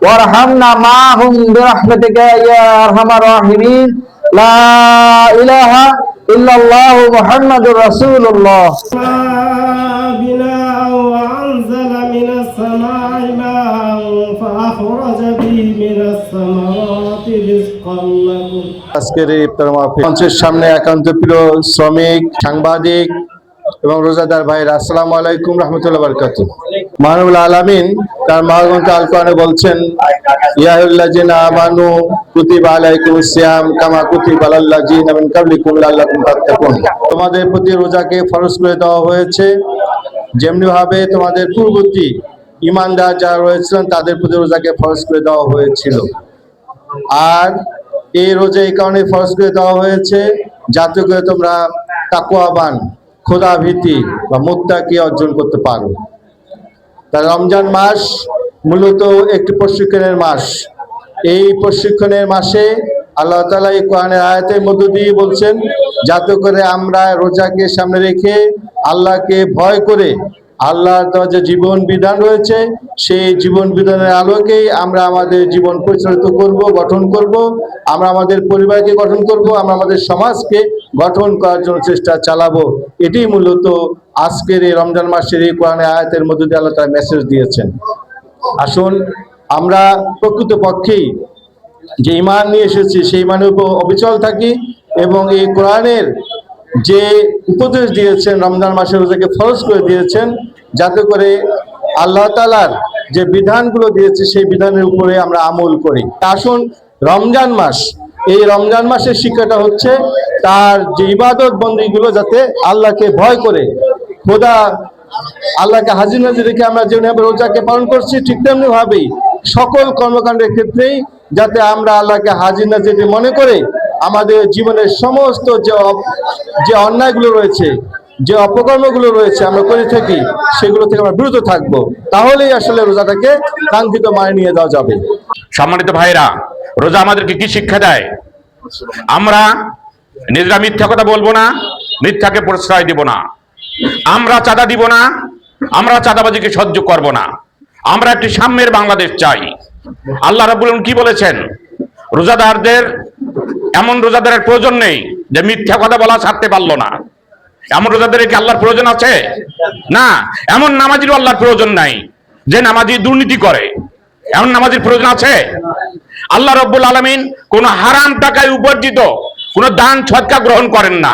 وارحمنا معهم برحمتك يا أرحم الراحمين. لا إله إلا الله محمد رسول الله. بناء وأنزل من السماء ماء فأخرج به من الثمرات رزقا لكم. আজকের এই ইফতার মাহফিল মঞ্চের সামনে একান্ত প্রিয় শ্রমিক, সাংবাদিক এবং রোজাদার ভাইরা, আসসালামু আলাইকুম রাহমাতুল্লাহি ওয়া বারাকাতুহু। মহানুল আলামিন তার মহাগ্রন্থ আল কোরআনে বলছেন, ইয়া আইয়ুহাল্লাযিনা আমানু কুতিবা আলাইকুমুস সিয়াম কামা কুতিবা আলাল্লাযিনা মিন ক্বাবলিকুম লাআল্লাকুম তাত্তাকুন। তোমাদের প্রতি রোজাকে ফরজ করে দেওয়া হয়েছে যেমনি ভাবে তোমাদের পূর্ববর্তী ঈমানদার যারা রয়েছিলেন তাদের প্রতি রোজাকে ফরজ করে দেওয়া হয়েছিল। আর এই রোজা এই কারণে ফরজ করে দেওয়া হয়েছে যাতে করে তোমরা তাকওয়াবান, খোদা ভীতি বা মুত্তাকি অর্জন করতে পারো। তাই রমজান মাস মূলত একটি প্রশিক্ষণের মাস। এই প্রশিক্ষণের মাসে আল্লাহ তাআলা এই কোরআনের আয়াতের মধ্য দিয়ে বলছেন যাতে করে আমরা রোজাকে সামনে রেখে আল্লাহকে ভয় করে আল্লাহর দেওয়া যে জীবন বিধান রয়েছে সেই জীবন বিধানের আলোকেই আমরা আমাদের জীবন পরিচালিত করব, গঠন করব, আমরা আমাদের পরিবারকে গঠন করব, আমরা আমাদের সমাজকে গঠন করার জন্য চেষ্টা চালাবো। এটি মূলত আজকের এই রমজান মাসের এই কোরআনের আয়াতের মধ্যে দিয়ে আল্লাহ তাআলা মেসেজ দিয়েছেন। আসুন আমরা প্রকৃতপক্ষেই যে ঈমান নিয়ে এসেছি সেই ঈমানের উপর অবিচল থাকি এবং এই কোরআনের যে উপদেশ দিয়েছেন রমজান মাসের রোজাকে ফরজ করে দিয়েছেন যাতে করে আল্লাহ তাআলার যে বিধানগুলো দিয়েছে সেই বিধানের উপরে আমরা আমল করি। আসুন রমজান মাস, এই রমজান মাসের শিক্ষাটা হচ্ছে তার যে ইবাদত বন্দেগীগুলো যাতে আল্লাহকে ভয় করে, খোদা আল্লাহকে হাজির নাজির রেখে আমরা যেভাবে রোজাকে পালন করছি ঠিক তেমনি ভাবেই সকল কর্মকাণ্ডের ক্ষেত্রেই যাতে আমরা আল্লাহকে হাজির নাজির মনে করে আমাদের জীবনের সমস্ত যে অন্যায়গুলো রয়েছে, যে অপকর্মগুলো রয়েছে আমরা করে থাকি সেগুলো থেকে আমরা বিরত থাকবো। তাহলেই আসলে রোজাটাকে কাঙ্ক্ষিত মানে নিয়ে যাওয়া যাবে। সম্মানিত ভাইরা, রোজা আমাদেরকে কি শিক্ষা দেয়? আমরা নিজেরা মিথ্যা কথা বলবো না, মিথ্যাকে প্রশ্রয় দিব না, আমরা চাঁদা দিব না, আমরা চাঁদাবাজিকে সহ্য করব না, আমরা একটি সাম্যের বাংলাদেশ চাই। আল্লাহ রাব্বুল আলামিন কি বলেছেন? রোজাদারদের এমন রোজাদারের প্রয়োজন নেই যে মিথ্যা কথা বলা ছাড়তে পারলো না। এমন রোজাদারের কি আল্লাহর প্রয়োজন আছে? না। এমন নামাজিরও আল্লাহর প্রয়োজন নাই যে নামাজি দুর্নীতি করে। এমন নামাজির প্রয়োজন আছে? আল্লাহ রাব্বুল আলামিন কোন হারাম টাকায় উপার্জিত কোন দান সদকা গ্রহণ করেন না।